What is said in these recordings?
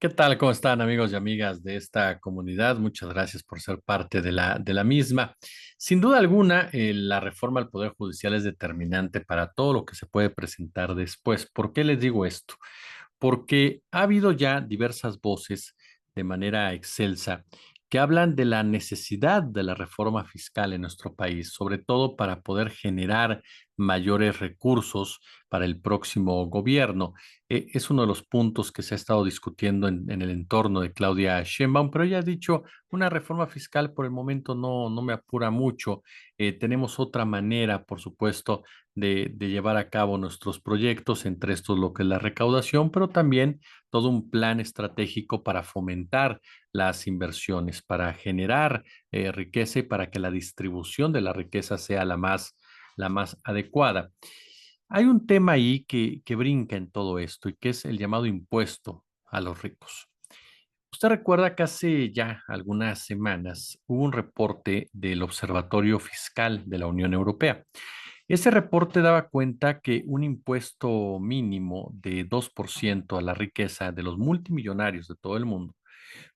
¿Qué tal? ¿Cómo están amigos y amigas de esta comunidad? Muchas gracias por ser parte de la misma. Sin duda alguna, la reforma al Poder Judicial es determinante para todo lo que se puede presentar después. ¿Por qué les digo esto? Porque ha habido ya diversas voces de manera excelsa que hablan de la necesidad de la reforma fiscal en nuestro país, sobre todo para poder generar mayores recursos para el próximo gobierno. Es uno de los puntos que se ha estado discutiendo en el entorno de Claudia Sheinbaum, pero ella ha dicho, una reforma fiscal por el momento no me apura mucho. Tenemos otra manera, por supuesto, de llevar a cabo nuestros proyectos, entre estos lo que es la recaudación, pero también todo un plan estratégico para fomentar las inversiones, para generar riqueza y para que la distribución de la riqueza sea la más adecuada. Hay un tema ahí que brinca en todo esto y que es el llamado impuesto a los ricos. Usted recuerda que hace ya algunas semanas hubo un reporte del Observatorio Fiscal de la Unión Europea. Ese reporte daba cuenta que un impuesto mínimo de 2% a la riqueza de los multimillonarios de todo el mundo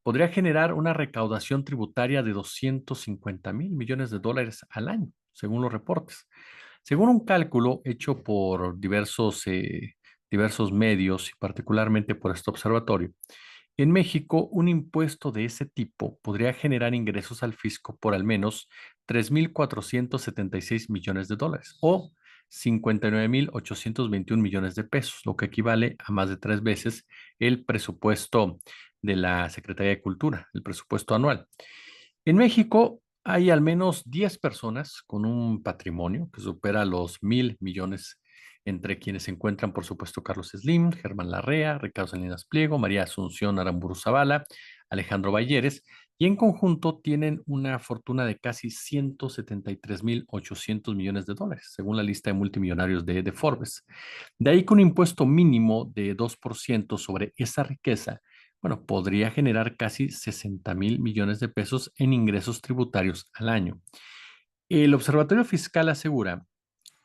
podría generar una recaudación tributaria de 250.000 millones de dólares al año, según los reportes. Según un cálculo hecho por diversos medios y particularmente por este observatorio, en México, un impuesto de ese tipo podría generar ingresos al fisco por al menos 3.476 millones de dólares o 59.821 millones de pesos, lo que equivale a más de tres veces el presupuesto de la Secretaría de Cultura, el presupuesto anual. En México hay al menos 10 personas con un patrimonio que supera los 1.000 millones, entre quienes se encuentran, por supuesto, Carlos Slim, Germán Larrea, Ricardo Salinas Pliego, María Asunción Aramburu Zavala, Alejandro Balleres, y en conjunto tienen una fortuna de casi 173.800 millones de dólares, según la lista de multimillonarios de Forbes. De ahí que un impuesto mínimo de 2% sobre esa riqueza, bueno, podría generar casi 60.000 millones de pesos en ingresos tributarios al año. El Observatorio Fiscal asegura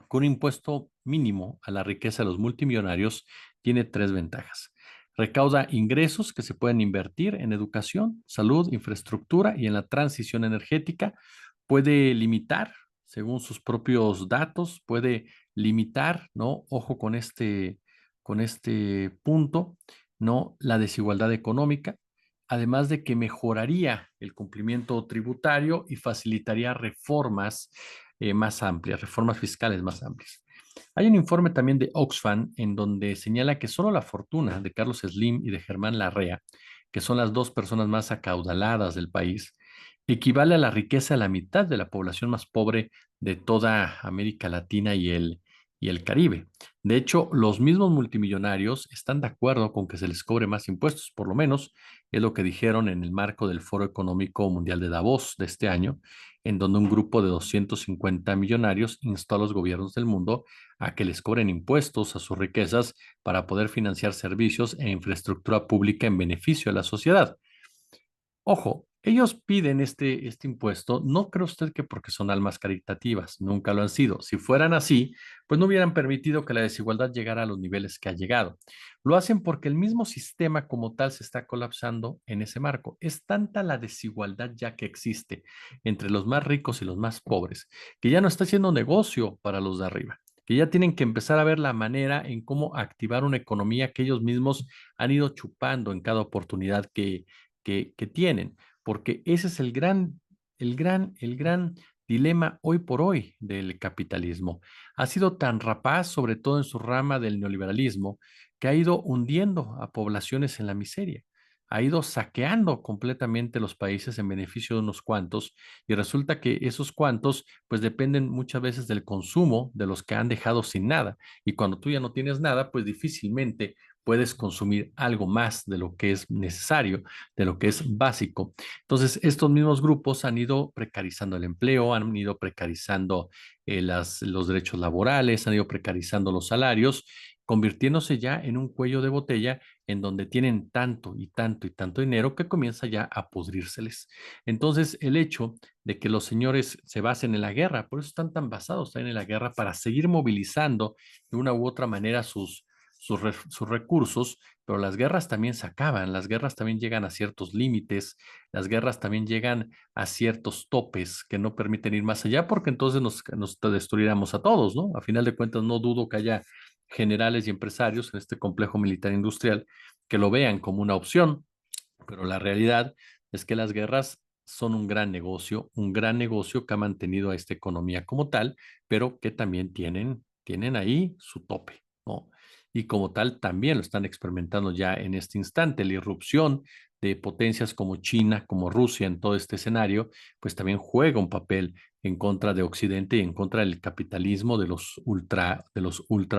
que un impuesto mínimo a la riqueza de los multimillonarios tiene tres ventajas. Recauda ingresos que se pueden invertir en educación, salud, infraestructura y en la transición energética. Puede limitar, según sus propios datos, puede limitar, ¿no? Ojo con este punto, ¿no? La desigualdad económica, además de que mejoraría el cumplimiento tributario y facilitaría reformas más amplias, reformas fiscales más amplias. Hay un informe también de Oxfam en donde señala que solo la fortuna de Carlos Slim y de Germán Larrea, que son las dos personas más acaudaladas del país, equivale a la riqueza de la mitad de la población más pobre de toda América Latina y el Caribe. De hecho, los mismos multimillonarios están de acuerdo con que se les cobre más impuestos, por lo menos es lo que dijeron en el marco del Foro Económico Mundial de Davos de este año, en donde un grupo de 250 millonarios instó a los gobiernos del mundo a que les cobren impuestos a sus riquezas para poder financiar servicios e infraestructura pública en beneficio de la sociedad. Ojo, ellos piden este impuesto, no cree usted que porque son almas caritativas, nunca lo han sido. Si fueran así, pues no hubieran permitido que la desigualdad llegara a los niveles que ha llegado. Lo hacen porque el mismo sistema como tal se está colapsando en ese marco. Es tanta la desigualdad ya que existe entre los más ricos y los más pobres, que ya no está haciendo negocio para los de arriba, que ya tienen que empezar a ver la manera en cómo activar una economía que ellos mismos han ido chupando en cada oportunidad que tienen, porque ese es el gran dilema hoy por hoy del capitalismo. Ha sido tan rapaz, sobre todo en su rama del neoliberalismo, que ha ido hundiendo a poblaciones en la miseria. Ha ido saqueando completamente los países en beneficio de unos cuantos y resulta que esos cuantos pues dependen muchas veces del consumo de los que han dejado sin nada. Y cuando tú ya no tienes nada, pues difícilmente puedes consumir algo más de lo que es necesario, de lo que es básico. Entonces, estos mismos grupos han ido precarizando el empleo, han ido precarizando los derechos laborales, han ido precarizando los salarios, convirtiéndose ya en un cuello de botella en donde tienen tanto y tanto y tanto dinero que comienza ya a pudrírseles. Entonces, el hecho de que los señores se basen en la guerra, por eso están tan basados también en la guerra, para seguir movilizando de una u otra manera sus recursos, pero las guerras también se acaban, las guerras también llegan a ciertos límites, las guerras también llegan a ciertos topes que no permiten ir más allá, porque entonces nos destruiríamos a todos, ¿no? A final de cuentas, no dudo que haya generales y empresarios en este complejo militar industrial que lo vean como una opción, pero la realidad es que las guerras son un gran negocio que ha mantenido a esta economía como tal, pero que también tienen ahí su tope, ¿no? Y como tal también lo están experimentando ya en este instante. La irrupción de potencias como China, como Rusia en todo este escenario, pues también juega un papel en contra de Occidente y en contra del capitalismo de los ultra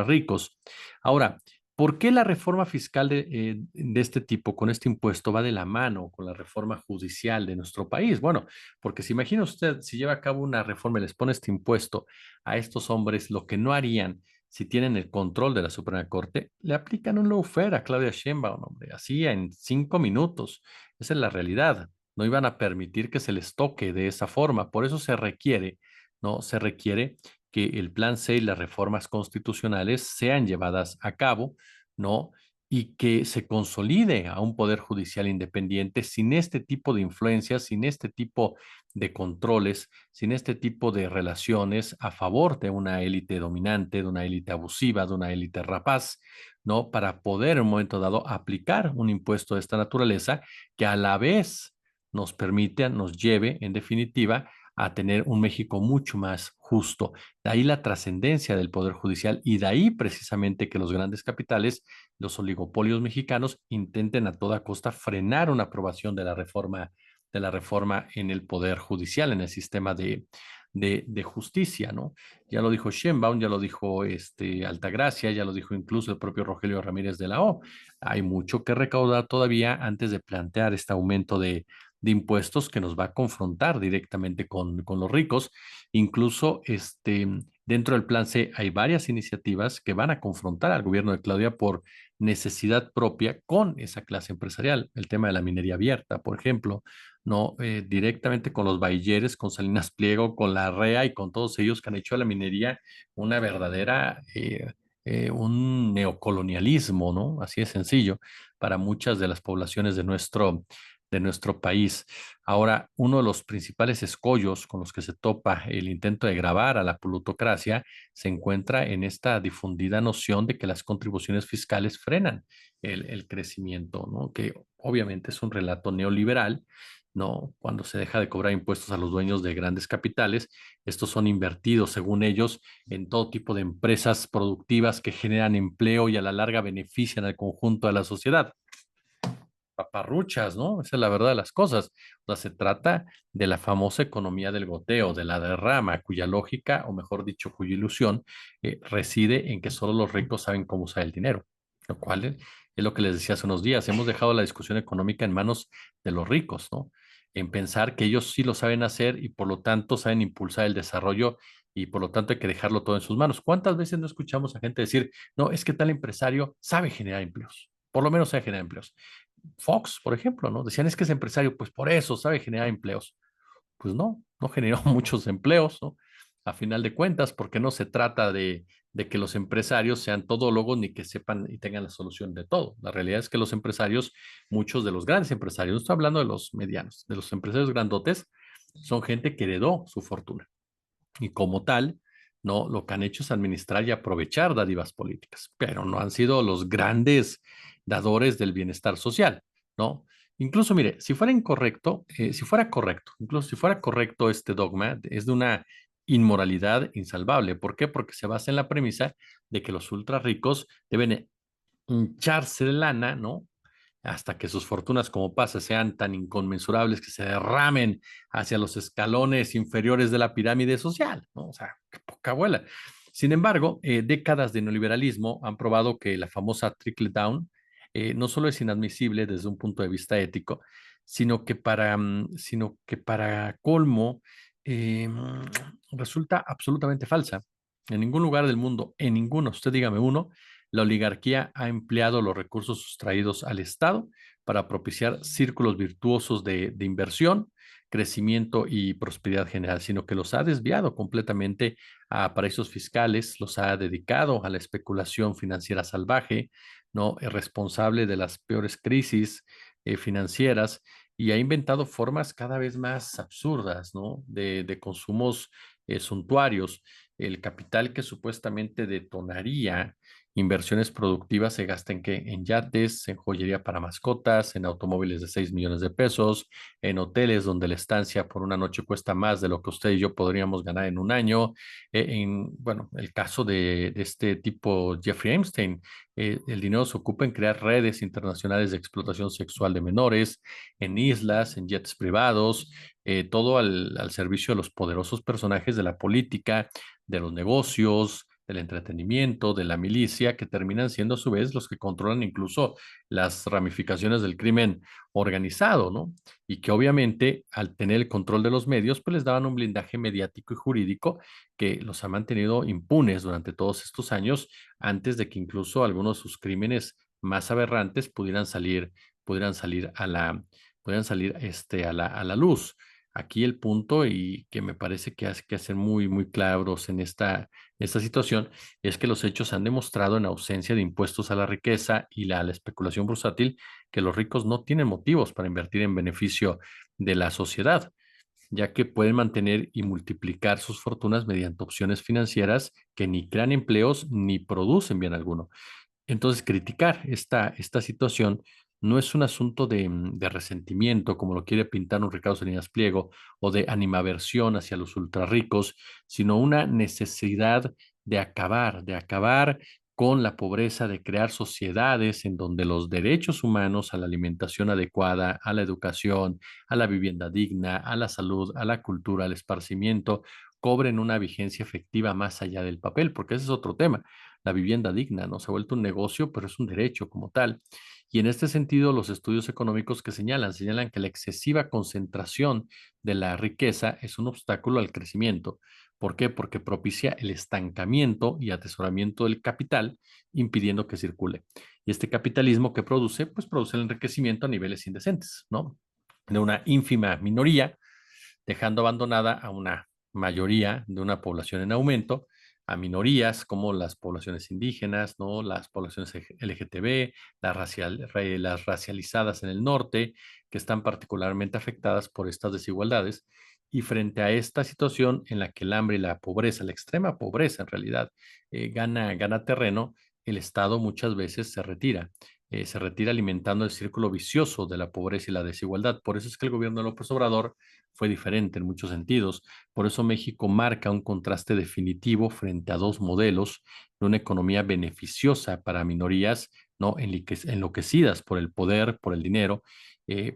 ricos. Ahora, ¿por qué la reforma fiscal de este tipo, con este impuesto, va de la mano con la reforma judicial de nuestro país? Bueno, porque se imagina usted, si lleva a cabo una reforma y les pone este impuesto a estos hombres, lo que no harían si tienen el control de la Suprema Corte, le aplican un lawfare a Claudia Sheinbaum, hombre, así en 5 minutos. Esa es la realidad. No iban a permitir que se les toque de esa forma. Por eso se requiere, ¿no? Se requiere que el Plan C y las reformas constitucionales sean llevadas a cabo, ¿no? Y que se consolide a un poder judicial independiente sin este tipo de influencias, sin este tipo de controles, sin este tipo de relaciones a favor de una élite dominante, de una élite abusiva, de una élite rapaz, ¿no? Para poder en un momento dado aplicar un impuesto de esta naturaleza que a la vez nos permite, nos lleve, en definitiva, a tener un México mucho más justo. De ahí la trascendencia del Poder Judicial y de ahí precisamente que los grandes capitales, los oligopolios mexicanos, intenten a toda costa frenar una aprobación de la reforma en el Poder Judicial, en el sistema de justicia, ¿no? Ya lo dijo Sheinbaum, ya lo dijo Altagracia, ya lo dijo incluso el propio Rogelio Ramírez de la O. Hay mucho que recaudar todavía antes de plantear este aumento de impuestos que nos va a confrontar directamente con los ricos. Incluso dentro del plan C hay varias iniciativas que van a confrontar al gobierno de Claudia por necesidad propia con esa clase empresarial. El tema de la minería abierta, por ejemplo, no directamente con los Bayeres, con Salinas Pliego, con la REA y con todos ellos que han hecho de la minería una verdadera, un neocolonialismo, ¿no? Así de sencillo, para muchas de las poblaciones de nuestro país. Ahora, uno de los principales escollos con los que se topa el intento de grabar a la plutocracia se encuentra en esta difundida noción de que las contribuciones fiscales frenan el crecimiento, ¿no? Que obviamente es un relato neoliberal, ¿no? Cuando se deja de cobrar impuestos a los dueños de grandes capitales, estos son invertidos, según ellos, en todo tipo de empresas productivas que generan empleo y a la larga benefician al conjunto de la sociedad paparruchas, ¿no? Esa es la verdad de las cosas. O sea, se trata de la famosa economía del goteo, de la derrama, cuya lógica, o mejor dicho, cuya ilusión, reside en que solo los ricos saben cómo usar el dinero, lo cual es lo que les decía hace unos días. Hemos dejado la discusión económica en manos de los ricos, ¿no? En pensar que ellos sí lo saben hacer y por lo tanto saben impulsar el desarrollo y por lo tanto hay que dejarlo todo en sus manos. ¿Cuántas veces no escuchamos a gente decir, no, es que tal empresario sabe generar empleos? Por lo menos sabe generar empleos. Fox, por ejemplo, ¿no? Decían, es que es empresario, pues por eso sabe generar empleos. Pues no, no generó muchos empleos, ¿no? A final de cuentas, porque no se trata de que los empresarios sean todólogos ni que sepan y tengan la solución de todo. La realidad es que los empresarios, muchos de los grandes empresarios, no estoy hablando de los medianos, de los empresarios grandotes, son gente que heredó su fortuna y como tal, no, lo que han hecho es administrar y aprovechar dádivas políticas, pero no han sido los grandes dadores del bienestar social, ¿no? Incluso, mire, si fuera incorrecto, si fuera correcto, incluso si fuera correcto este dogma, es de una inmoralidad insalvable. ¿Por qué? Porque se basa en la premisa de que los ultra ricos deben hincharse de lana, ¿no? Hasta que sus fortunas, como pasa, sean tan inconmensurables que se derramen hacia los escalones inferiores de la pirámide social, ¿no? O sea, qué poca abuela. Sin embargo, décadas de neoliberalismo han probado que la famosa trickle down no solo es inadmisible desde un punto de vista ético, sino que para colmo resulta absolutamente falsa. En ningún lugar del mundo, en ninguno, usted dígame uno, la oligarquía ha empleado los recursos sustraídos al Estado para propiciar círculos virtuosos de inversión crecimiento y prosperidad general, sino que los ha desviado completamente a paraísos fiscales, los ha dedicado a la especulación financiera salvaje, ¿no? Es responsable de las peores crisis financieras y ha inventado formas cada vez más absurdas, ¿no? De consumos suntuarios. El capital que supuestamente detonaría inversiones productivas se gasta en qué? En yates, en joyería para mascotas, en automóviles de 6 millones de pesos, en hoteles donde la estancia por una noche cuesta más de lo que usted y yo podríamos ganar en un año. Bueno, el caso de este tipo Jeffrey Epstein, el dinero se ocupa en crear redes internacionales de explotación sexual de menores, en islas, en jets privados, todo al servicio de los poderosos personajes de la política, de los negocios, del entretenimiento, de la milicia, que terminan siendo a su vez los que controlan incluso las ramificaciones del crimen organizado, ¿no? Y que obviamente al tener el control de los medios, pues les daban un blindaje mediático y jurídico que los ha mantenido impunes durante todos estos años, antes de que incluso algunos de sus crímenes más aberrantes pudieran salir a la, pudieran salir a la luz. Aquí el punto, y que me parece que hay que ser muy, muy claros en esta situación, es que los hechos han demostrado en ausencia de impuestos a la riqueza y la especulación bursátil que los ricos no tienen motivos para invertir en beneficio de la sociedad, ya que pueden mantener y multiplicar sus fortunas mediante opciones financieras que ni crean empleos ni producen bien alguno. Entonces, criticar esta situación no es un asunto de resentimiento, como lo quiere pintar un Ricardo Salinas Pliego, o de animaversión hacia los ultrarricos, sino una necesidad de acabar con la pobreza, de crear sociedades en donde los derechos humanos a la alimentación adecuada, a la educación, a la vivienda digna, a la salud, a la cultura, al esparcimiento, cobren una vigencia efectiva más allá del papel, porque ese es otro tema. La vivienda digna, ¿no? Se ha vuelto un negocio, pero es un derecho como tal. Y en este sentido, los estudios económicos que señalan que la excesiva concentración de la riqueza es un obstáculo al crecimiento. ¿Por qué? Porque propicia el estancamiento y atesoramiento del capital, impidiendo que circule. Y este capitalismo que produce, pues produce el enriquecimiento a niveles indecentes, ¿no? De una ínfima minoría, dejando abandonada a una mayoría de una población en aumento, a minorías como las poblaciones indígenas, ¿no? Las poblaciones LGTB, las racializadas en el norte, que están particularmente afectadas por estas desigualdades. Y frente a esta situación en la que el hambre y la pobreza, la extrema pobreza en realidad, gana terreno, el Estado muchas veces se retira alimentando el círculo vicioso de la pobreza y la desigualdad. Por eso es que el gobierno de López Obrador fue diferente en muchos sentidos. Por eso México marca un contraste definitivo frente a dos modelos de una economía beneficiosa para minorías, no enloquecidas por el poder, por el dinero.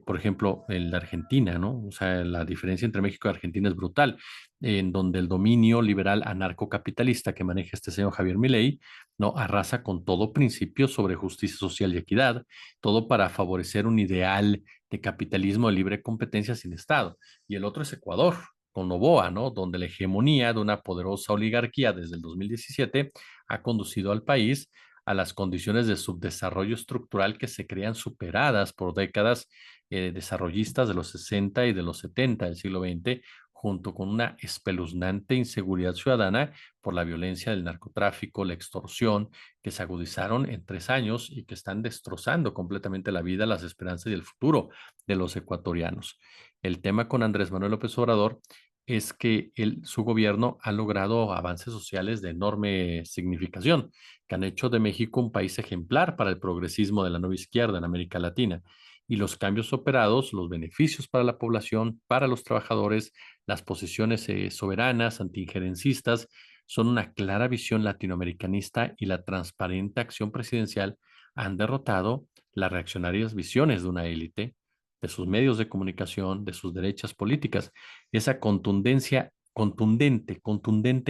Por ejemplo, en la Argentina, ¿no? O sea, la diferencia entre México y Argentina es brutal, en donde el dominio liberal anarcocapitalista que maneja este señor Javier Milei, ¿no? Arrasa con todo principio sobre justicia social y equidad, todo para favorecer un ideal de capitalismo de libre competencia sin Estado. Y el otro es Ecuador, con Noboa, ¿no? Donde la hegemonía de una poderosa oligarquía desde el 2017 ha conducido al país a las condiciones de subdesarrollo estructural que se crean superadas por décadas desarrollistas de los 60 y de los 70 del siglo XX, junto con una espeluznante inseguridad ciudadana por la violencia del narcotráfico, la extorsión, que se agudizaron en 3 años y que están destrozando completamente la vida, las esperanzas y el futuro de los ecuatorianos. El tema con Andrés Manuel López Obrador es que su gobierno ha logrado avances sociales de enorme significación, que han hecho de México un país ejemplar para el progresismo de la nueva izquierda en América Latina. Y los cambios operados, los beneficios para la población, para los trabajadores, las posiciones soberanas, antiinjerencistas, son una clara visión latinoamericanista y la transparente acción presidencial han derrotado las reaccionarias visiones de una élite, de sus medios de comunicación, de sus derechas políticas. Esa contundente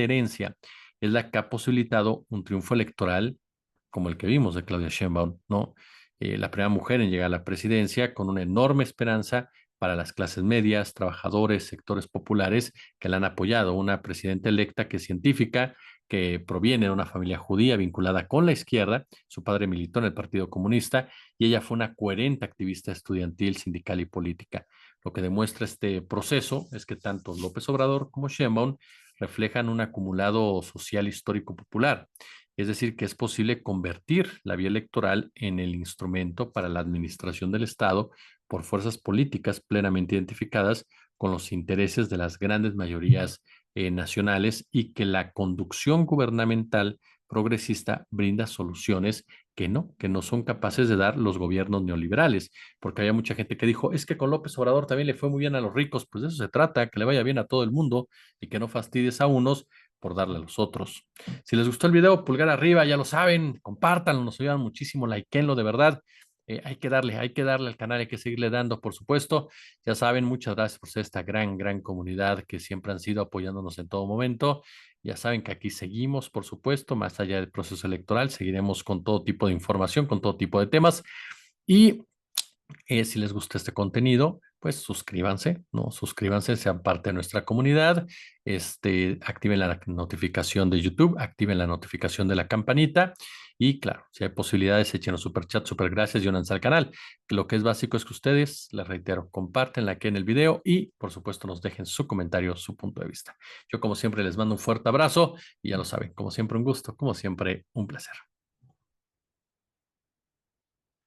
herencia es la que ha posibilitado un triunfo electoral como el que vimos de Claudia Sheinbaum, ¿no? La primera mujer en llegar a la presidencia con una enorme esperanza para las clases medias, trabajadores, sectores populares que la han apoyado. Una presidenta electa que es científica, que proviene de una familia judía vinculada con la izquierda. Su padre militó en el Partido Comunista y ella fue una coherente activista estudiantil, sindical y política. Lo que demuestra este proceso es que tanto López Obrador como Sheinbaum reflejan un acumulado social histórico popular. Es decir, que es posible convertir la vía electoral en el instrumento para la administración del Estado por fuerzas políticas plenamente identificadas con los intereses de las grandes mayorías nacionales y que la conducción gubernamental progresista brinda soluciones que no son capaces de dar los gobiernos neoliberales, porque había mucha gente que dijo, es que con López Obrador también le fue muy bien a los ricos, pues de eso se trata, que le vaya bien a todo el mundo y que no fastidies a unos por darle a los otros. Si les gustó el video, pulgar arriba, ya lo saben, compártanlo, nos ayudan muchísimo, likeenlo de verdad. Hay que darle al canal, hay que seguirle dando, por supuesto. Ya saben, muchas gracias por ser esta gran comunidad que siempre han sido apoyándonos en todo momento. Ya saben que aquí seguimos, por supuesto, más allá del proceso electoral, seguiremos con todo tipo de información, con todo tipo de temas. Y si les gusta este contenido, pues suscríbanse, ¿no? Suscríbanse, sean parte de nuestra comunidad, activen la notificación de YouTube, activen la notificación de la campanita y claro, si hay posibilidades, echen super chat, super gracias y únanse al canal. Lo que es básico es que ustedes, les reitero, comparten aquí en el video y por supuesto nos dejen su comentario, su punto de vista. Yo como siempre les mando un fuerte abrazo y ya lo saben, como siempre un gusto, como siempre un placer.